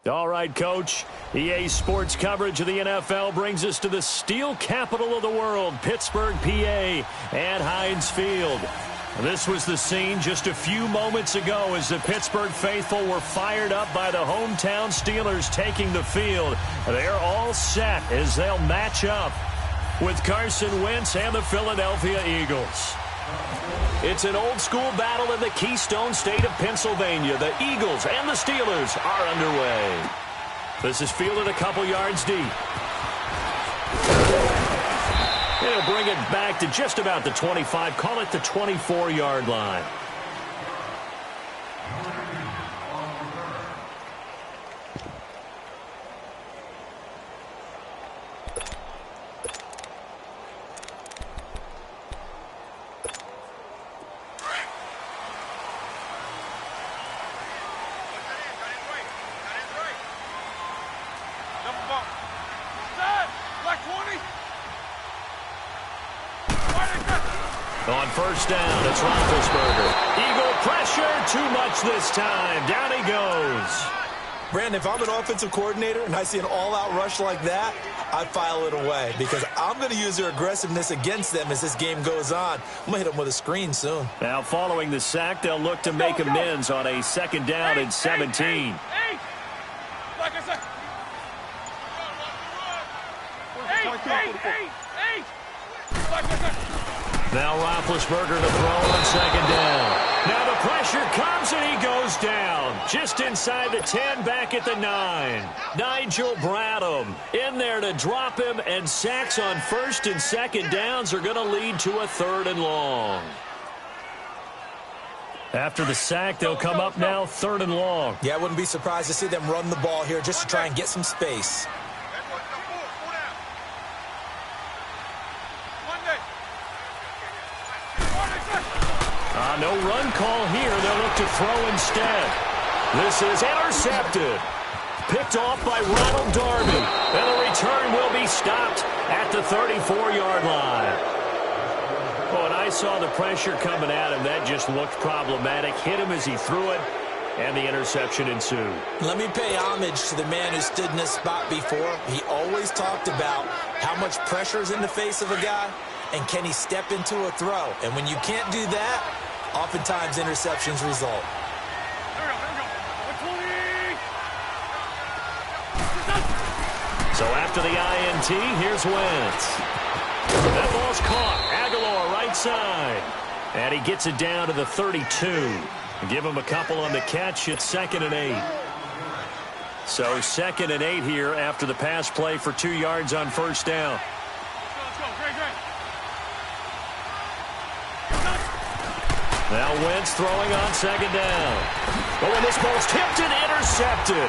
All right, Coach. EA Sports coverage of the NFL brings us to the steel capital of the world, Pittsburgh, PA, at Heinz Field. This was the scene just a few moments ago as the Pittsburgh faithful were fired up by the hometown Steelers taking the field. They're all set as they'll match up with Carson Wentz and the Philadelphia Eagles. It's an old-school battle in the Keystone State of Pennsylvania. The Eagles and the Steelers are underway. This is fielded a couple yards deep. They'll bring it back to just about the 25. Call it the 24-yard line. On first down, it's Roethlisberger. Eagle pressure, too much this time. Down he goes. Brandon, if I'm an offensive coordinator and I see an all-out rush like that, I file it away because I'm going to use their aggressiveness against them as this game goes on. I'm going to hit them with a screen soon. Now, following the sack, they'll look to make amends on a second down and 17. Now Roethlisberger to throw on second down. Now the pressure comes and he goes down. Just inside the 10, back at the 9. Nigel Bradham in there to drop him, and sacks on first and second downs are going to lead to a 3rd and long. After the sack, they'll come up now 3rd and long. Yeah, I wouldn't be surprised to see them run the ball here just to try and get some space. No run call here. They'll look to throw instead. This is intercepted. Picked off by Ronald Darby. And the return will be stopped at the 34-yard line. Oh, and I saw the pressure coming at him. That just looked problematic. Hit him as he threw it, and the interception ensued. Let me pay homage to the man who stood in this spot before. He always talked about how much pressure is in the face of a guy, and can he step into a throw. And when you can't do that, oftentimes interceptions result. So after the INT, here's Wentz. That ball's caught. Aguilar right side. And he gets it down to the 32. Give him a couple on the catch. It's 2nd and 8. So 2nd and 8 here after the pass play for 2 yards on first down. Now Wentz throwing on second down. Oh, and this ball's tipped and intercepted.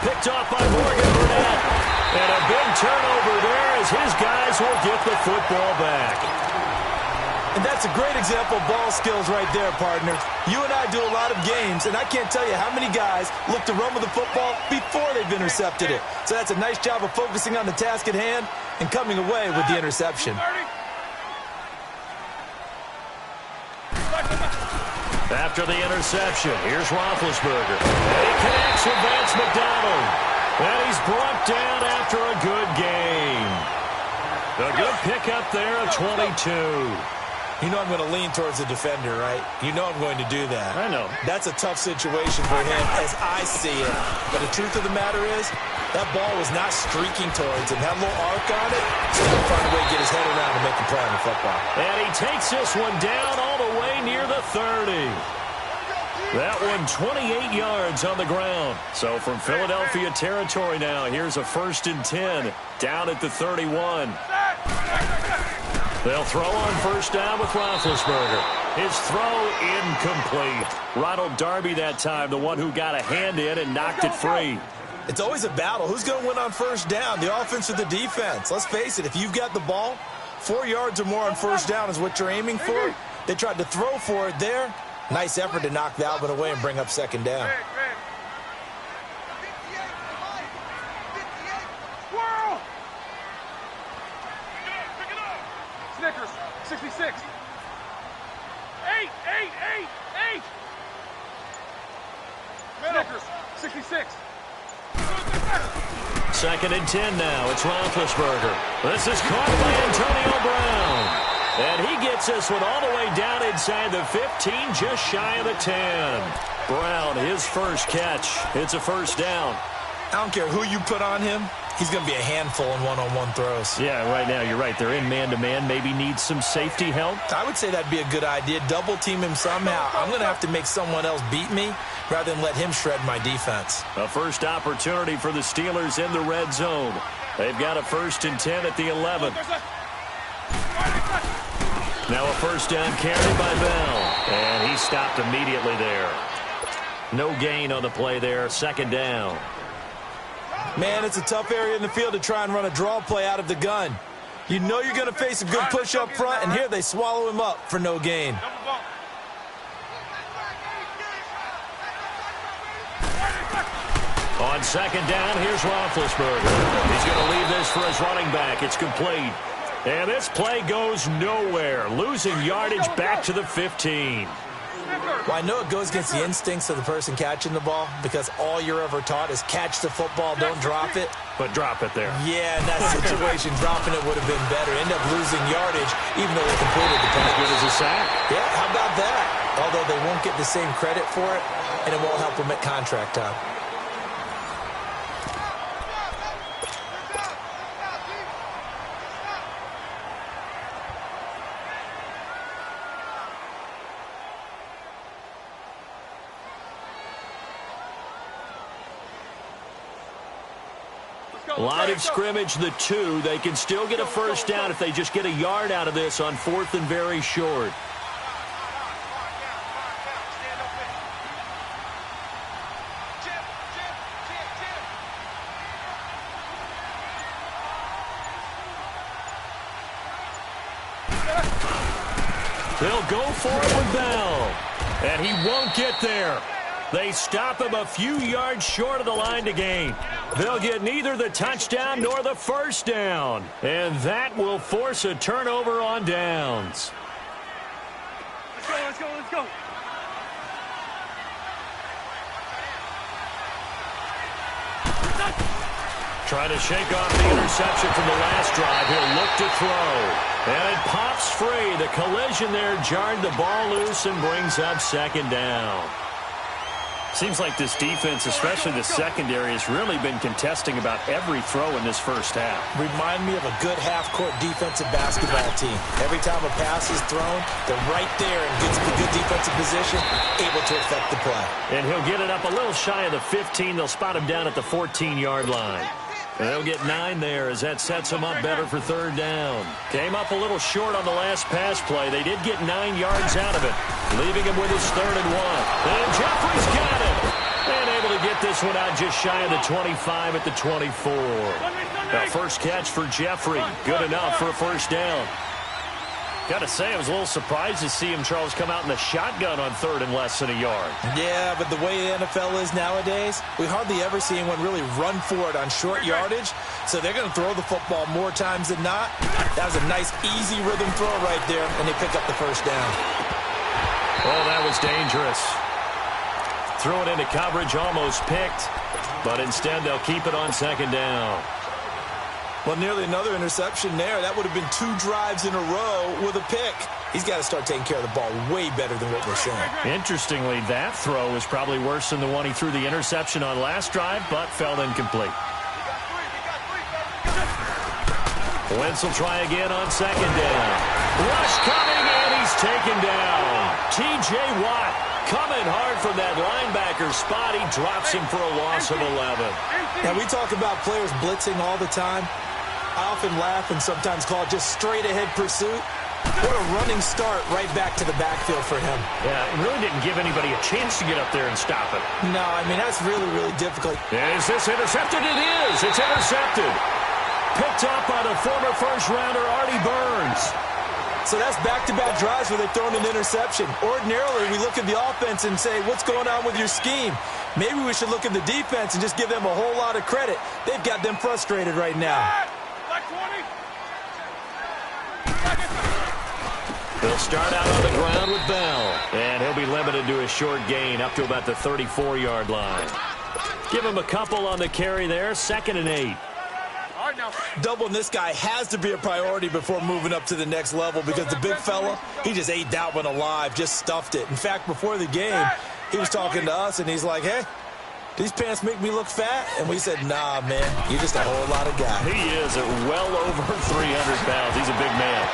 Picked off by Morgan Burnett. And a big turnover there as his guys will get the football back. And that's a great example of ball skills right there, partner. You and I do a lot of games, and I can't tell you how many guys look to run with the football before they've intercepted it. So that's a nice job of focusing on the task at hand and coming away with the interception. After the interception, here's Roethlisberger. And he connects with Vance McDonald. And he's brought down after a good game. A good pickup there of 22. You know I'm going to lean towards the defender, right? You know I'm going to do that. I know. That's a tough situation for him as I see it. But the truth of the matter is, that ball was not streaking towards him. Had a little arc on it. He's got to find a way to get his head around and make a play on the football. And he takes this one down all the way near the 30. That one 28 yards on the ground. So from Philadelphia territory now, here's a 1st and 10 down at the 31. They'll throw on first down with Roethlisberger. His throw incomplete. Ronald Darby that time, the one who got a hand in and knocked it free. It's always a battle. Who's going to win on first down, the offense or the defense? Let's face it, if you've got the ball, 4 yards or more on first down is what you're aiming for. They tried to throw for it there. Nice effort to knock Valvin away and bring up second down. Snickers, 66. 8. Snickers, 66. 2nd and 10 now. It's Roethlisberger. This is caught by Antonio Brown. And he gets this one all the way down inside the 15, just shy of the 10. Brown, his first catch. It's a first down. I don't care who you put on him. He's going to be a handful in one-on-one throws. Yeah, right now you're right. They're in man-to-man. Maybe needs some safety help. I would say that'd be a good idea. Double team him somehow. I'm going to have to make someone else beat me rather than let him shred my defense. A first opportunity for the Steelers in the red zone. They've got a 1st and 10 at the 11. Now a first down carry by Bell. And he stopped immediately there. No gain on the play there. 2nd down. Man, it's a tough area in the field to try and run a draw play out of the gun. You know you're going to face a good push up front, and here they swallow him up for no gain. On 2nd down, here's Roethlisberger. He's going to leave this for his running back. It's complete. And this play goes nowhere. Losing yardage back to the 15. Well, I know it goes against the instincts of the person catching the ball because all you're ever taught is catch the football, don't drop it. But drop it there. Yeah, in that situation, dropping it would have been better. End up losing yardage even though they completed the pass. As good as a sack. Yeah, how about that? Although they won't get the same credit for it, and it won't help them at contract time. Line of scrimmage, the 2. They can still get a first down if they just get a yard out of this on 4th and very short. They'll go for it with Bell. And he won't get there. They stop him a few yards short of the line to gain. They'll get neither the touchdown nor the first down. And that will force a turnover on downs. Let's go, let's go. Trying to shake off the interception from the last drive. He'll look to throw. And it pops free. The collision there jarred the ball loose and brings up 2nd down. Seems like this defense, especially the secondary, has really been contesting about every throw in this first half. Remind me of a good half-court defensive basketball team. Every time a pass is thrown, they're right there in good defensive position, able to affect the play. And he'll get it up a little shy of the 15. They'll spot him down at the 14-yard line. And they'll get 9 there as that sets him up better for 3rd down. Came up a little short on the last pass play. They did get 9 yards out of it, leaving him with his 3rd and 1. And Jeffrey's got it. And able to get this one out just shy of the 25 at the 24. The first catch for Jeffrey. Good enough for a first down. Got to say, I was a little surprised to see him, Charles, come out in the shotgun on 3rd and less than a yard. Yeah, but the way the NFL is nowadays, we hardly ever see anyone really run for it on short yardage. So they're going to throw the football more times than not. That was a nice, easy rhythm throw right there, and they pick up the first down. Oh, that was dangerous. Threw it into coverage, almost picked. But instead, they'll keep it on 2nd down. Well, nearly another interception there. That would have been 2 drives in a row with a pick. He's got to start taking care of the ball way better than what we're seeing. Interestingly, that throw was probably worse than the one he threw the interception on last drive, but fell incomplete. Wentz will try again on 2nd down. Rush coming, and he's taken down. T.J. Watt coming hard from that linebacker spot. He drops him for a loss of 11. Now, we talk about players blitzing all the time. I often laugh and sometimes call it just straight-ahead pursuit. What a running start right back to the backfield for him. Yeah, it really didn't give anybody a chance to get up there and stop it. No, I mean, that's really, really difficult. Is this intercepted? It is. It's intercepted. Picked up by the former first-rounder, Artie Burns. So that's back-to-back drives where they've thrown an interception. Ordinarily, we look at the offense and say, what's going on with your scheme? Maybe we should look at the defense and just give them a whole lot of credit. They've got them frustrated right now. They'll start out on the ground with Bell. And he'll be limited to a short gain up to about the 34-yard line. Give him a couple on the carry there. 2nd and 8. All right, now. Doubling this guy has to be a priority before moving up to the next level because the big fella, he just ate that one alive, just stuffed it. In fact, before the game, he was talking to us, and he's like, hey, these pants make me look fat? And we said, nah, man, you're just a whole lot of guy. He is at well over 300 pounds. He's a big man.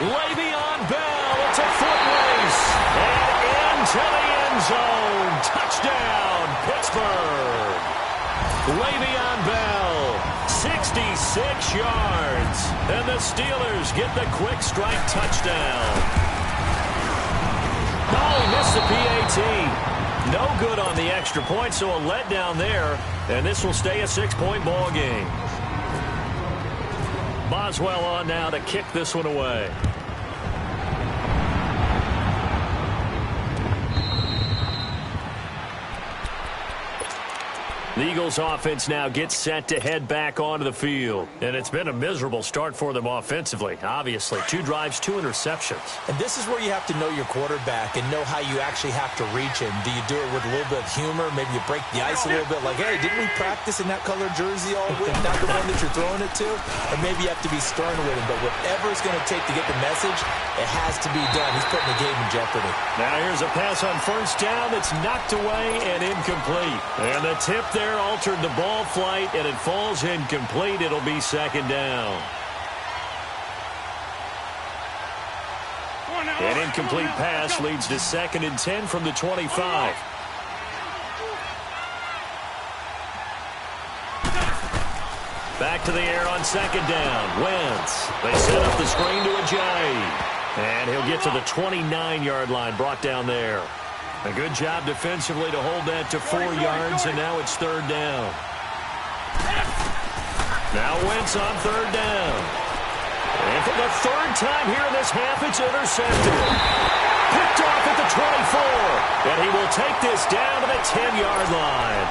Le'Veon Bell, it's a foot race. And into the end zone. Touchdown, Pittsburgh. Le'Veon Bell, 66 yards. And the Steelers get the quick strike touchdown. Oh, he missed the PAT. No good on the extra point, so a letdown there. And this will stay a 6-point ball game. Boswell on now to kick this one away. The Eagles offense now gets set to head back onto the field. And it's been a miserable start for them offensively. Obviously, 2 drives, 2 interceptions. And this is where you have to know your quarterback and know how you actually have to reach him. Do you do it with a little bit of humor? Maybe you break the ice a little bit. Like, hey, didn't we practice in that color jersey all week? Not the one that you're throwing it to? Or maybe you have to be stern with him. But whatever it's going to take to get the message, it has to be done. He's putting the game in jeopardy. Now here's a pass on 1st down that's knocked away and incomplete. And the tip there altered the ball flight, and it falls incomplete. It'll be 2nd down. An incomplete pass leads to 2nd and 10 from the 25. Back to the air on 2nd down. Wentz. They set up the screen to Ajayi. And he'll get to the 29-yard line, brought down there. A good job defensively to hold that to 4 yards, and now it's 3rd down. Now Wentz on 3rd down. And for the 3rd time here in this half, it's intercepted. Picked off at the 24. And he will take this down to the 10-yard line.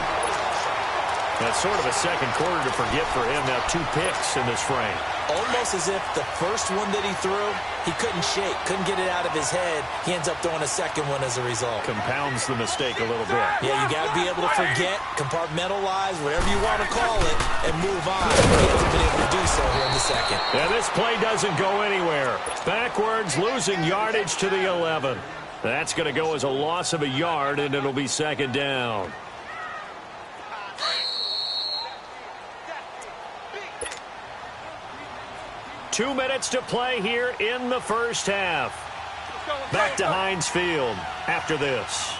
That's sort of a second quarter to forget for him. Now 2 picks in this frame. Almost as if the first one that he threw, he couldn't shake, couldn't get it out of his head. He ends up throwing a second one as a result. Compounds the mistake a little bit. Yeah, you got to be able to forget, compartmentalize, whatever you want to call it, and move on. He hasn't been able to do so here in the second. And this play doesn't go anywhere. Backwards, losing yardage to the 11. That's going to go as a loss of a yard, and it'll be 2nd down. Two minutes to play here in the first half. Back to Heinz Field after this.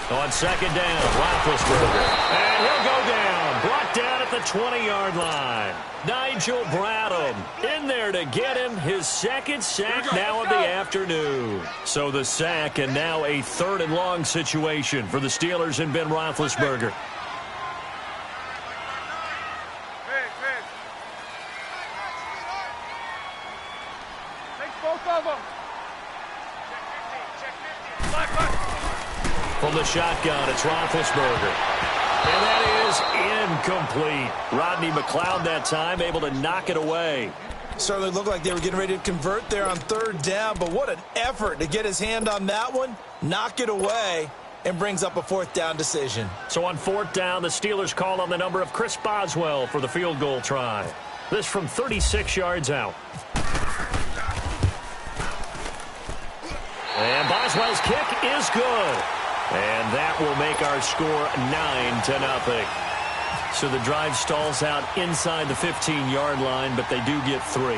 On 2nd down, Roethlisberger. And he'll go down. Brought down at the 20-yard line. Nigel Bradham in there to get him his 2nd sack now of the afternoon. So the sack, and now a 3rd and long situation for the Steelers and Ben Roethlisberger. From the shotgun, it's Roethlisberger. And that is incomplete. Rodney McLeod that time able to knock it away. Certainly looked like they were getting ready to convert there on 3rd down, but what an effort to get his hand on that one, knock it away, and brings up a 4th down decision. So on 4th down, the Steelers call on the number of Chris Boswell for the field goal try. This from 36 yards out. And Boswell's kick is good. And that will make our score 9-0. So the drive stalls out inside the 15-yard line, but they do get 3.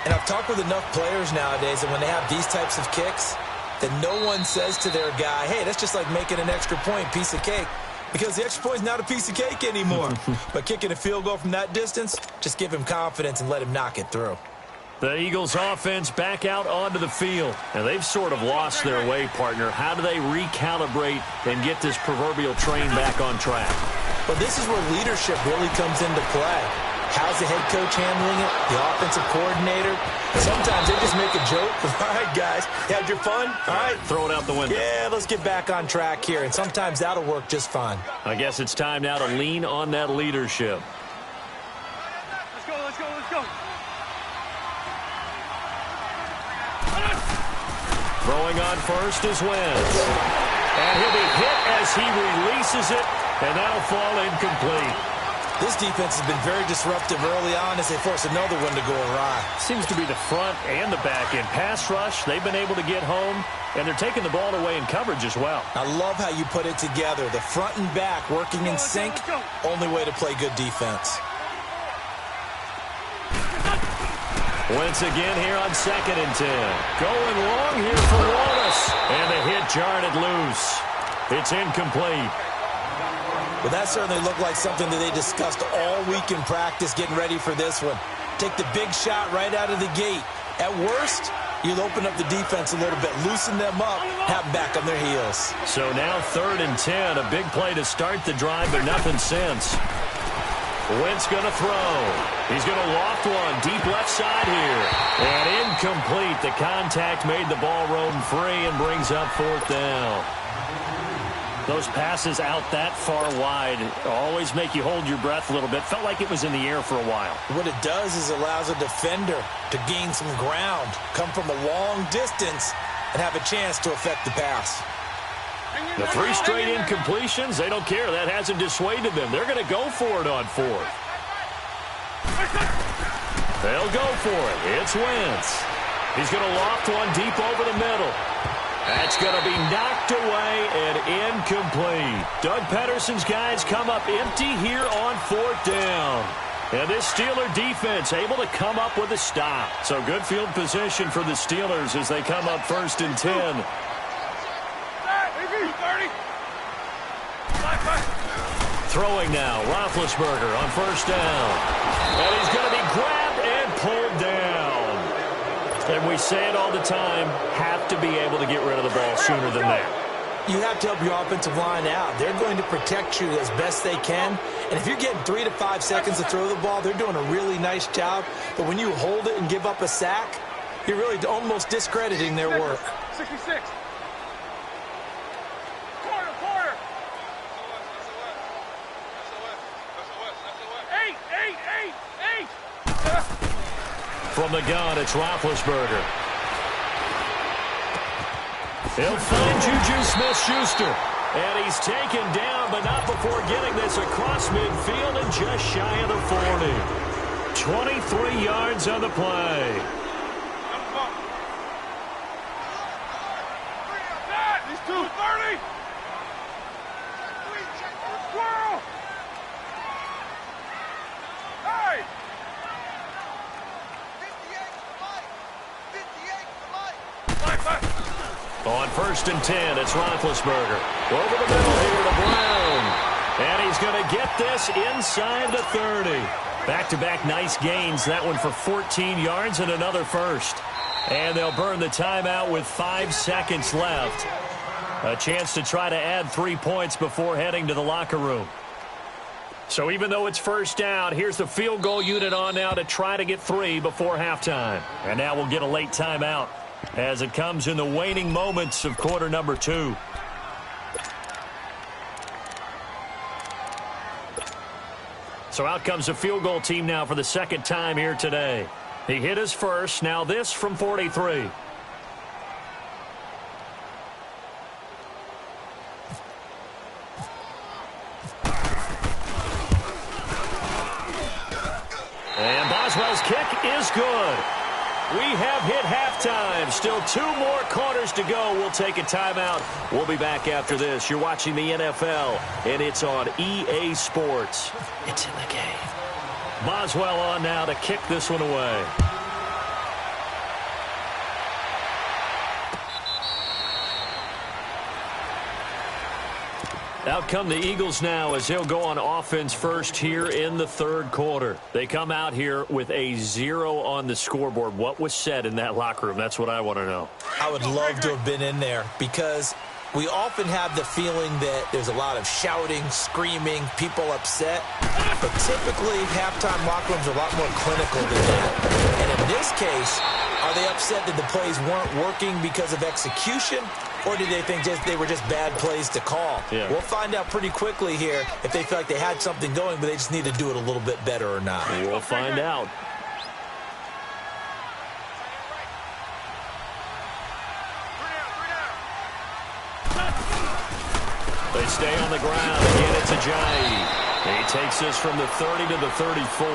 And I've talked with enough players nowadays that when they have these types of kicks, that no one says to their guy, hey, that's just like making an extra point, piece of cake. Because the extra point is not a piece of cake anymore. But kicking a field goal from that distance, just give him confidence and let him knock it through. The Eagles offense back out onto the field. And they've sort of lost their way, partner. How do they recalibrate and get this proverbial train back on track? Well, this is where leadership really comes into play. How's the head coach handling it? The offensive coordinator? Sometimes they just make a joke. All right, guys, you had your fun? All right. Throw it out the window. Yeah, let's get back on track here. And sometimes that'll work just fine. I guess it's time now to lean on that leadership. Let's go, let's go, let's go. Throwing on first is Wentz. And he'll be hit as he releases it, and that'll fall incomplete. This defense has been very disruptive early on as they force another one to go awry. Seems to be the front and the back end. Pass rush, they've been able to get home, and they're taking the ball away in coverage as well. I love how you put it together. The front and back working in sync, only way to play good defense. Wentz again here on 2nd and 10. Going long here for Wallace. And the hit jarred it loose. It's incomplete. Well, that certainly looked like something that they discussed all week in practice getting ready for this one. Take the big shot right out of the gate. At worst, you'll open up the defense a little bit, loosen them up, have them back on their heels. So now 3rd and 10. A big play to start the drive, but nothing since. Wentz going to throw. He's going to loft one deep left side here. And incomplete. The contact made the ball roam free and brings up 4th down. Those passes out that far wide always make you hold your breath a little bit. Felt like it was in the air for a while. What it does is allows a defender to gain some ground, come from a long distance, and have a chance to affect the pass. The 3 straight incompletions, they don't care. That hasn't dissuaded them. They're going to go for it on 4th. They'll go for it. It's Wentz. He's going to loft one deep over the middle. That's going to be knocked away and incomplete. Doug Pederson's guys come up empty here on 4th down. And this Steeler defense able to come up with a stop. So good field position for the Steelers as they come up 1st and 10. Throwing now, Roethlisberger on 1st down. And he's going to be grabbed and pulled down. And we say it all the time, have to be able to get rid of the ball sooner than that. You have to help your offensive line out. They're going to protect you as best they can. And if you're getting 3 to 5 seconds to throw the ball, they're doing a really nice job. But when you hold it and give up a sack, you're really almost discrediting their work. 66. From the gun, it's Roethlisberger. He'll find Juju Smith-Schuster. And he's taken down, but not before getting this across midfield and just shy of the 40. 23 yards on the play. These 230. Squirrel. Hey. On 1st and 10, it's Roethlisberger. Over the middle here to Brown. And he's going to get this inside the 30. Back-to-back nice gains. That one for 14 yards and another first. And they'll burn the timeout with 5 seconds left. A chance to try to add 3 points before heading to the locker room. So even though it's 1st down, here's the field goal unit on now to try to get 3 before halftime. And now we'll get a late timeout as it comes in the waning moments of quarter number 2. So out comes the field goal team now for the 2nd time here today. He hit his first, now this from 43. And Boswell's kick is good. We have hit halftime. Still 2 more quarters to go. We'll take a timeout. We'll be back after this. You're watching the NFL, and it's on EA Sports. It's in the game. Boswell on now to kick this one away. Out come the Eagles now as they'll go on offense first here in the 3rd quarter. They come out here with a 0 on the scoreboard. What was said in that locker room? That's what I want to know. I would love to have been in there because we often have the feeling that there's a lot of shouting, screaming, people upset. But typically, halftime locker rooms are a lot more clinical than that. And in this case, are they upset that the plays weren't working because of execution? Or did they think they were just bad plays to call? Yeah. We'll find out pretty quickly here if they feel like they had something going, but they just need to do it a little bit better or not. We'll find out. They stay on the ground. Again, it's Ajayi. He takes this from the 30 to the 34.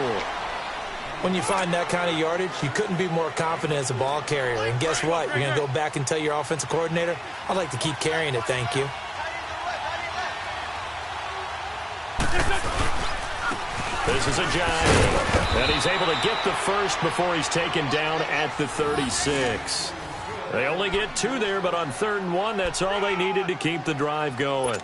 When you find that kind of yardage, you couldn't be more confident as a ball carrier. And guess what? You're going to go back and tell your offensive coordinator, I'd like to keep carrying it, thank you. This is Ajayi. And he's able to get the first before he's taken down at the 36. They only get 2 there, but on 3rd and 1, that's all they needed to keep the drive going.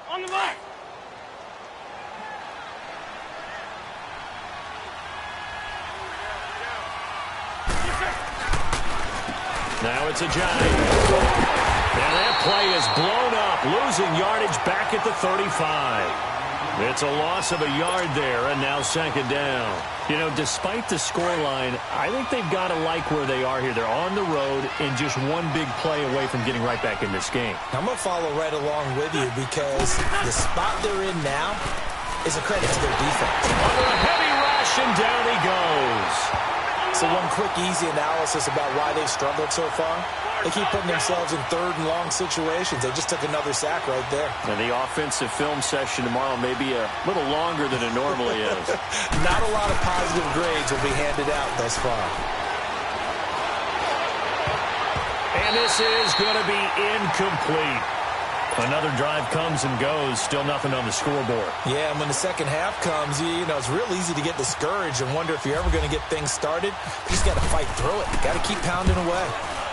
On the line. Now it's Ajayi. And that play is blown up, losing yardage back at the 35. It's a loss of a yard there, and now 2nd down. You know, despite the scoreline, I think they've got to like where they are here. They're on the road and just one big play away from getting right back in this game. I'm going to follow right along with you because the spot they're in now is a credit to their defense. Under a heavy rush, and down he goes. So one quick, easy analysis about why they've struggled so far. They keep putting themselves in 3rd and long situations. They just took another sack right there. And the offensive film session tomorrow may be a little longer than it normally is. Not a lot of positive grades will be handed out thus far. And this is going to be incomplete. Another drive comes and goes. Still nothing on the scoreboard. Yeah, and when the second half comes, you know, it's real easy to get discouraged and wonder if you're ever going to get things started. You just got to fight through it. Got to keep pounding away.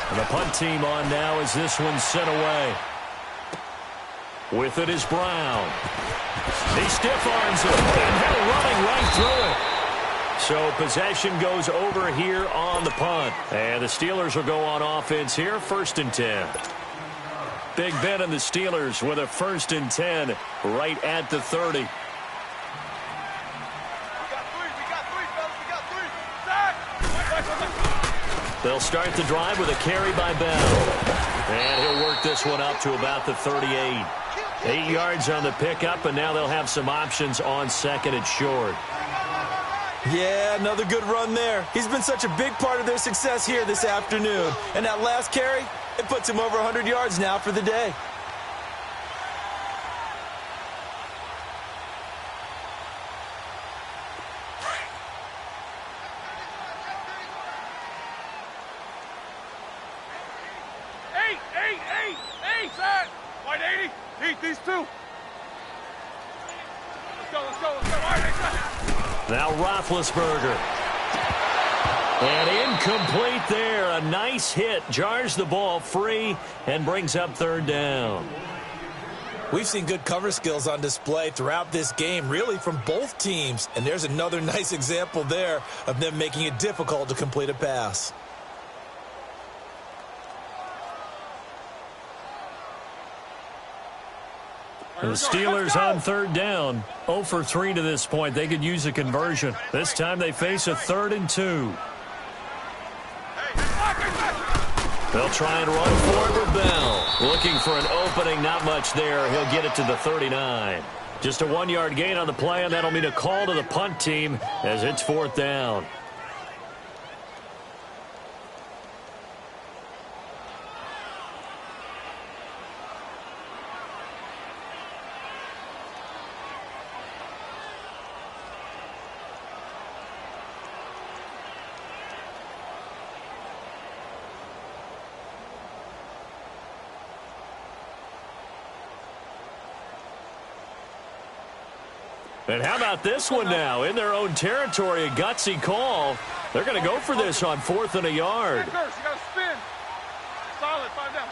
And the punt team on now as this one's sent away. With it is Brown. He stiff-arms it, and they're running right through it. So possession goes over here on the punt. And the Steelers will go on offense here, 1st and 10. Big Ben and the Steelers with a 1st and 10 right at the 30. We got 3, fellas. We got 3. Sack! They'll start the drive with a carry by Bell. And he'll work this one up to about the 38. 8 yards on the pickup, and now they'll have some options on 2nd and short. Yeah, another good run there. He's been such a big part of their success here this afternoon. And that last carry, it puts him over 100 yards now for the day. Eight, Zach. White 80. Eat these 2. Let's go. All right, Now Roethlisberger. And incomplete there. A nice hit. Jars the ball free and brings up 3rd down. We've seen good cover skills on display throughout this game, really from both teams. And there's another nice example there of them making it difficult to complete a pass. The Steelers on 3rd down. 0 for 3 to this point. They could use a conversion. This time they face a 3rd and 2. They'll try and run for it with Bell. Looking for an opening, not much there. He'll get it to the 39. Just a 1-yard gain on the play, and that'll mean a call to the punt team as it's 4th down. And how about this one now? In their own territory, a gutsy call. They're going to go for this on 4th and a yard. You got to spin. Solid. 5 down.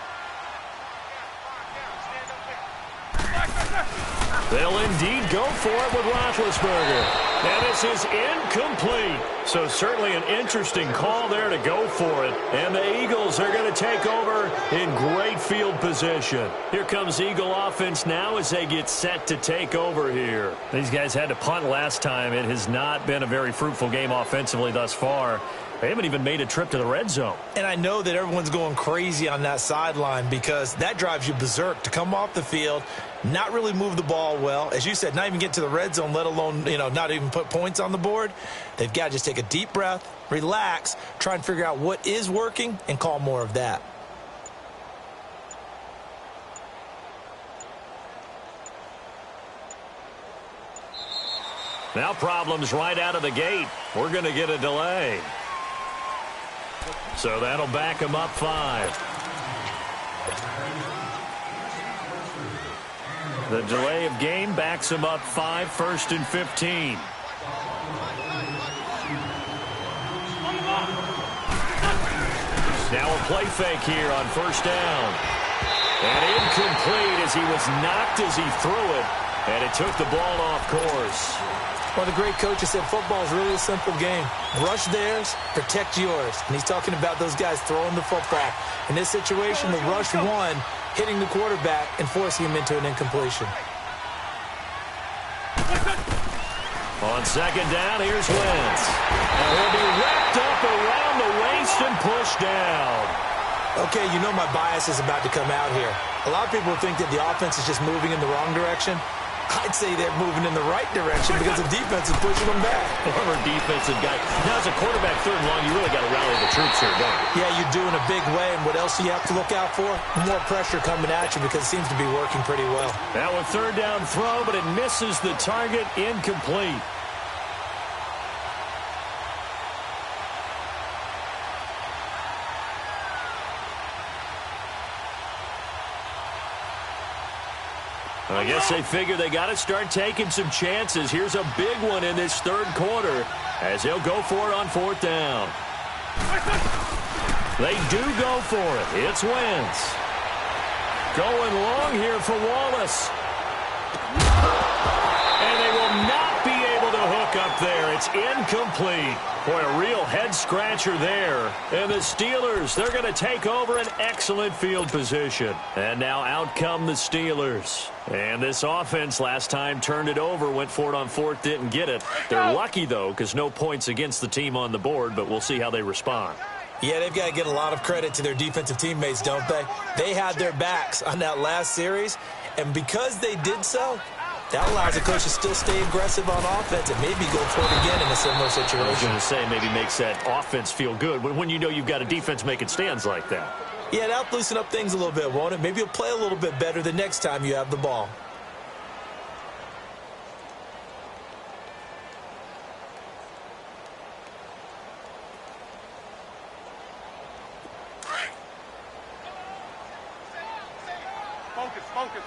They'll indeed go for it with Roethlisberger. And this is incomplete. So certainly an interesting call there to go for it. And the Eagles are going to take over in great field position. Here comes Eagle offense now as they get set to take over here. These guys had to punt last time. It has not been a very fruitful game offensively thus far. They haven't even made a trip to the red zone. And I know that everyone's going crazy on that sideline because that drives you berserk to come off the field, not really move the ball well. As you said, not even get to the red zone, let alone, not even put points on the board. They've got to just take a deep breath, relax, try and figure out what is working, and call more of that. Now problems right out of the gate. We're going to get a delay. So that'll back him up 5. The delay of game backs him up 5, 1st and 15. Now a play fake here on 1st down. And incomplete as he was knocked as he threw it. And it took the ball off course. One of the great coaches said football is really a simple game. Rush theirs, protect yours. And he's talking about those guys throwing the football. In this situation, the rush won, hitting the quarterback and forcing him into an incompletion. On 2nd down, here's Wentz. And he'll be wrapped up around the waist and pushed down. Okay, you know my bias is about to come out here. A lot of people think that the offense is just moving in the wrong direction. I'd say they're moving in the right direction because the defense is pushing them back. Whoever defensive guy. Now, as a quarterback 3rd and long, you really got to rally the troops here, don't you? Yeah, you do in a big way. And what else do you have to look out for? More pressure coming at you because it seems to be working pretty well. Now a 3rd down throw, but it misses the target, incomplete. I guess they figure they got to start taking some chances. Here's a big one in this 3rd quarter as he'll go for it on 4th down. They do go for it. It's Wentz. Going long here for Wallace. And they will not be able to hook up there. It's incomplete. Boy, a real head-scratcher there. And the Steelers, they're going to take over an excellent field position. And now out come the Steelers. And this offense last time turned it over, went for it on 4th, didn't get it. They're lucky, though, because no points against the team on the board, but we'll see how they respond. Yeah, they've got to get a lot of credit to their defensive teammates, don't they? They had their backs on that last series, and because they did so, that allows the coach to still stay aggressive on offense and maybe go for it again in a similar situation. I was going to say maybe makes that offense feel good when you know you've got a defense making stands like that. Yeah, that'll loosen up things a little bit, won't it? Maybe you'll play a little bit better the next time you have the ball. Focus.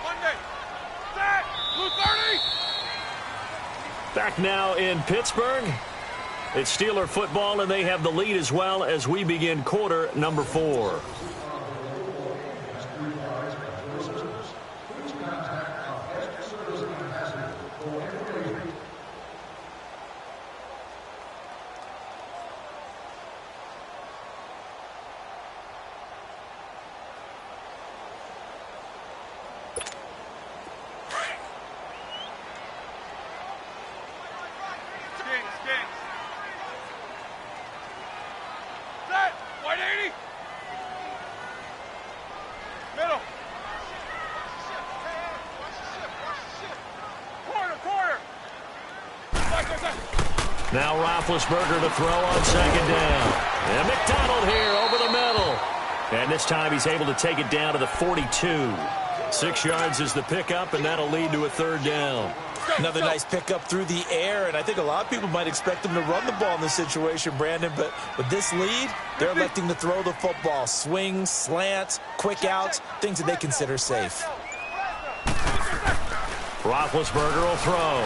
Monday. Set. Blue 30. Back now in Pittsburgh. It's Steeler football, and they have the lead as well as we begin quarter number 4. Now Roethlisberger to throw on 2nd down. And McDonald here over the middle. And this time he's able to take it down to the 42. 6 yards is the pickup, and that'll lead to a 3rd down. Another nice pickup through the air, and I think a lot of people might expect them to run the ball in this situation, Brandon, but with this lead, they're electing to throw the football. Swings, slants, quick outs, things that they consider safe. Roethlisberger will throw.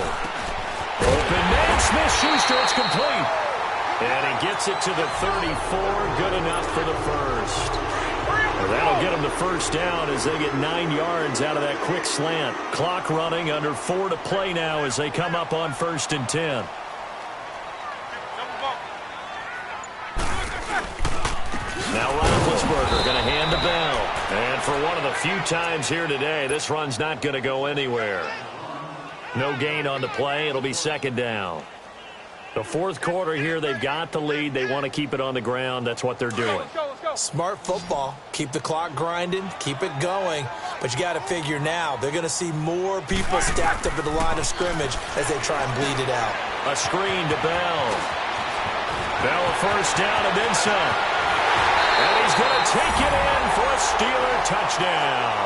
Open man, Smith-Schuster, it's complete. And he gets it to the 34, good enough for the first. That'll get them the first down as they get 9 yards out of that quick slant. Clock running, under 4 to play now as they come up on 1st and 10. Now Roethlisberger going to hand to Bell. And for one of the few times here today, this run's not going to go anywhere. No gain on the play. It'll be 2nd down. The 4th quarter here, they've got the lead. They want to keep it on the ground. That's what they're doing. Let's go. Smart football. Keep the clock grinding. Keep it going. But you got to figure now, they're going to see more people stacked up at the line of scrimmage as they try and bleed it out. A screen to Bell. Bell a first down and then some. And he's going to take it in for a Steeler touchdown.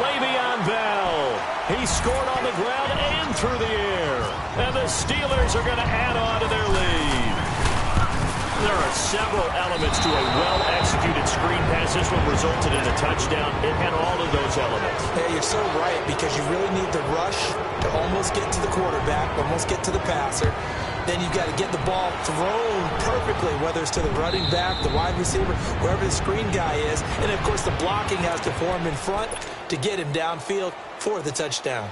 Le'Veon Bell. He scored on the ground and through the air. And the Steelers are going to add on to their lead. There are several elements to a well-executed screen pass. This one resulted in a touchdown. It had all of those elements. Hey, you're so right, because you really need the rush to almost get to the quarterback, almost get to the passer. Then you've got to get the ball thrown perfectly, whether it's to the running back, the wide receiver, wherever the screen guy is. And, of course, the blocking has to form in front to get him downfield for the touchdown.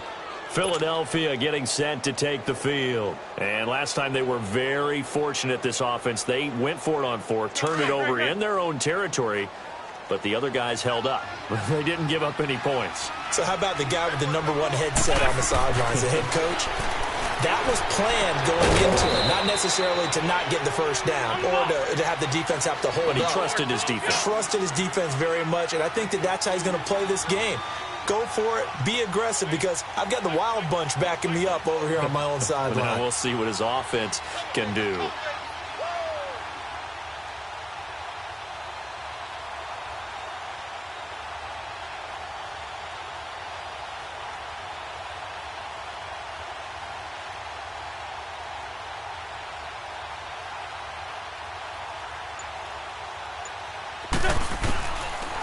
Philadelphia getting set to take the field. And last time they were very fortunate, this offense. They went for it on 4th, turned it over in their own territory, but the other guys held up. They didn't give up any points. So how about the guy with the #1 headset on the sidelines, the head coach? That was planned going into it, not necessarily to not get the first down or to have the defense have to hold up. But he trusted his defense. Trusted his defense very much, and I think that's how he's going to play this game. Go for it. Be aggressive, because I've got the wild bunch backing me up over here on my own sideline. Now we'll see what his offense can do.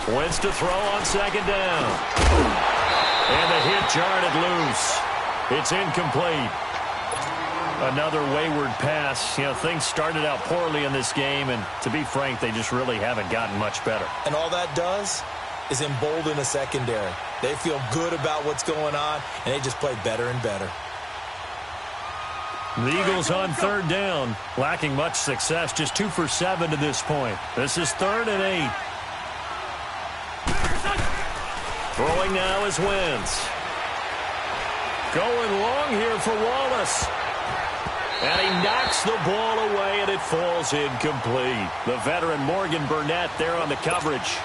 Wentz to throw on 2nd down. And the hit jarred it loose. It's incomplete. Another wayward pass. You know, things started out poorly in this game, and to be frank, they just really haven't gotten much better. And all that does is embolden the secondary. They feel good about what's going on, and they just play better and better. The Eagles on 3rd down, lacking much success, just 2 for 7 to this point. This is 3rd and 8. Throwing now is Wentz. Going long here for Wallace. And he knocks the ball away, and it falls incomplete. The veteran Morgan Burnett there on the coverage.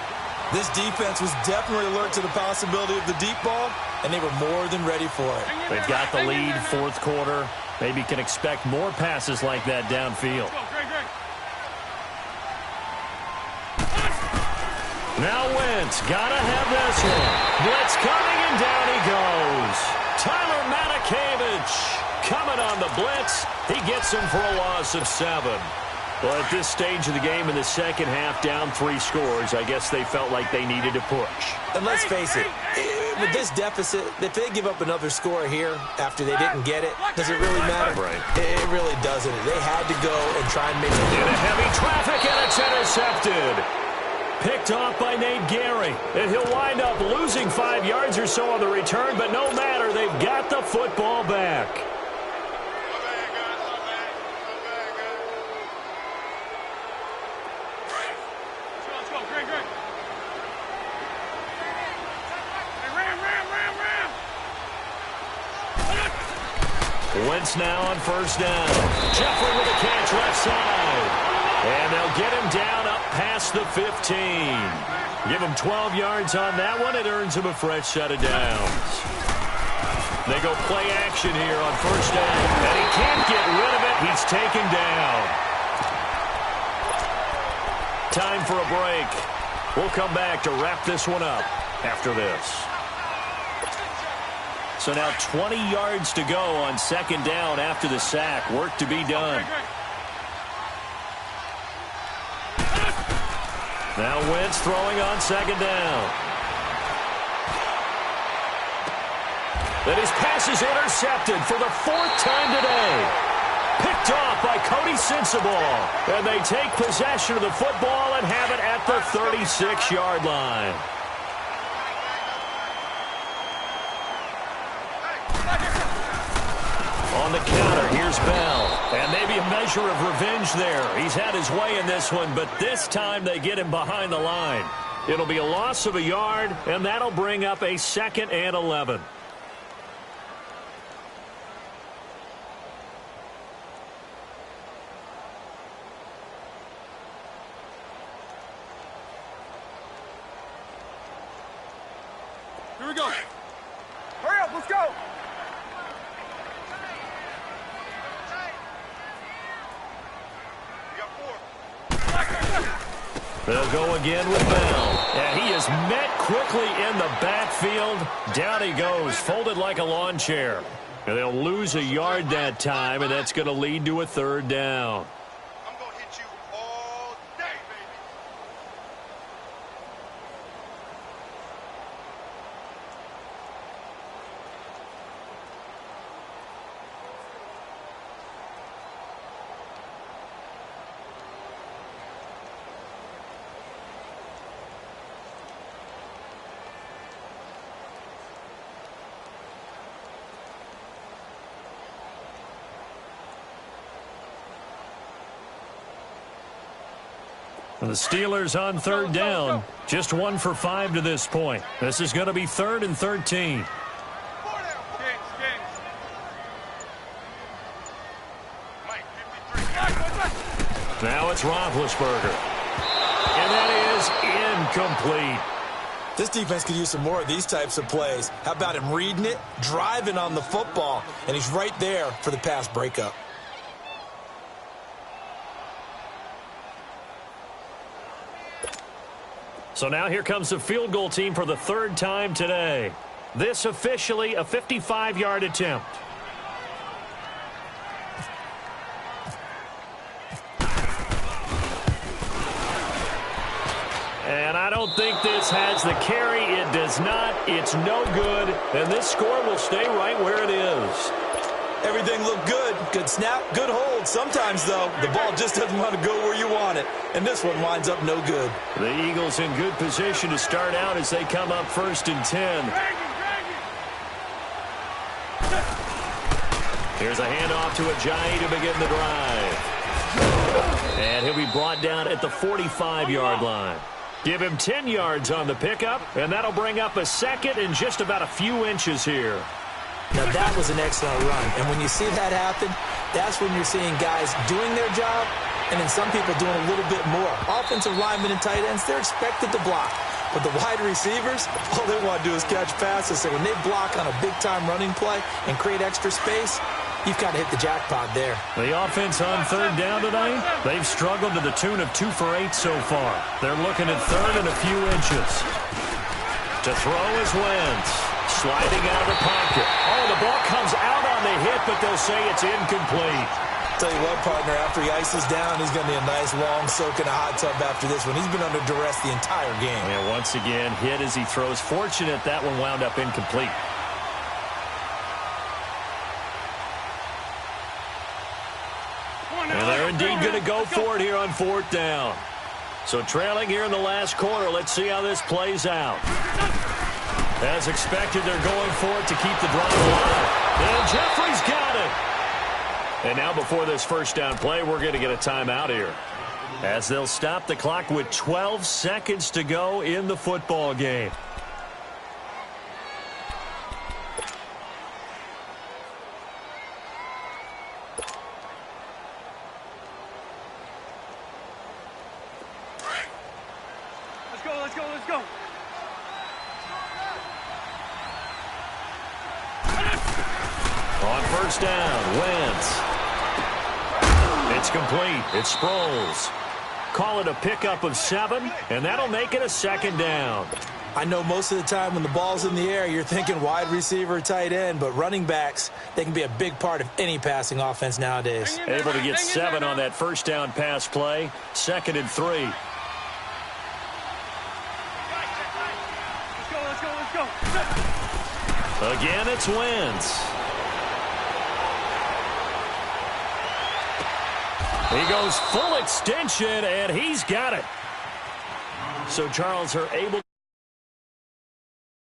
This defense was definitely alert to the possibility of the deep ball, and they were more than ready for it. They've got the lead, 4th quarter. Maybe can expect more passes like that downfield. Now Wentz, gotta have this one. Blitz coming, and down he goes. Tyler Madden coming on the blitz. He gets him for a loss of 7. Well, at this stage of the game in the second half, down 3 scores, I guess they felt like they needed to push. And let's face it, with this deficit, if they give up another score here after they didn't get it, does it really matter? Right. It really doesn't. They had to go and try and make it. In a heavy traffic, and it's intercepted. Picked off by Nate Gary. And he'll wind up losing 5 yards or so on the return, but no matter, they've got the football back. Let's go. Great. Hey, ram. Wentz now on 1st down. Jeffrey with a catch left side. And they'll get him down up past the 15. Give him 12 yards on that one. It earns him a fresh set of downs. They go play action here on 1st down. And he can't get rid of it. He's taken down. Time for a break. We'll come back to wrap this one up after this. So now 20 yards to go on 2nd down after the sack. Work to be done. Now Wentz throwing on 2nd down. Then his pass is intercepted for the 4th time today. Picked picked off by Cody Sensabaugh. And they take possession of the football and have it at the 36-yard line. On the counter, here's Bell. And maybe a measure of revenge there. He's had his way in this one, but this time they get him behind the line. It'll be a loss of a yard, and that'll bring up a 2nd and 11. Here we go. Hurry up, let's go. They'll go again with Bell. And he is met quickly in the backfield. Down he goes, folded like a lawn chair. And they'll lose a yard that time, and that's going to lead to a 3rd down. I'm going to hit you all day, baby. The Steelers on 3rd down. Just 1 for 5 to this point. This is going to be 3rd and 13. Now it's Roethlisberger. And that is incomplete. This defense could use some more of these types of plays. How about him reading it, driving on the football, and he's right there for the pass breakup. So now here comes the field goal team for the 3rd time today. This officially a 55-yard attempt. And I don't think this has the carry. It does not. It's no good. And this score will stay right where it is. Everything looked good. Good snap, good hold. Sometimes, though, the ball just doesn't want to go where you want it. And this one winds up no good. The Eagles in good position to start out as they come up 1st and 10. Here's a handoff to Ajayi to begin the drive. And he'll be brought down at the 45-yard line. Give him 10 yards on the pickup, and that'll bring up a 2nd and just about a few inches here. Now, that was an excellent run. And when you see that happen, that's when you're seeing guys doing their job and then some people doing a little bit more. Offensive linemen and tight ends, they're expected to block. But the wide receivers, all they want to do is catch passes. So when they block on a big-time running play and create extra space, you've kind of hit the jackpot there. The offense on 3rd down tonight, they've struggled to the tune of 2 for 8 so far. They're looking at 3rd and a few inches. To throw is Wentz. Sliding out of the pocket. Oh, the ball comes out on the hit, but they'll say it's incomplete. Tell you what, partner, after he ices down, he's going to be a nice long soak in a hot tub after this one. He's been under duress the entire game. And once again, hit as he throws. Fortunate that one wound up incomplete. And they're indeed going to go for it here on 4th down. So trailing here in the last quarter, let's see how this plays out. As expected, they're going for it to keep the drive alive. And Jeffrey's got it. And now before this 1st down play, we're going to get a timeout here, as they'll stop the clock with 12 seconds to go in the football game. Let's go. On 1st down, Wentz. It's complete. It's Sproles. Call it a pickup of 7, and that'll make it a 2nd down. I know most of the time when the ball's in the air, you're thinking wide receiver, tight end, but running backs, they can be a big part of any passing offense nowadays. Able to get 7 on that 1st down pass play. 2nd and 3. Let's go. Again, it's Wentz. He goes full extension, and he's got it. So, Charles, are able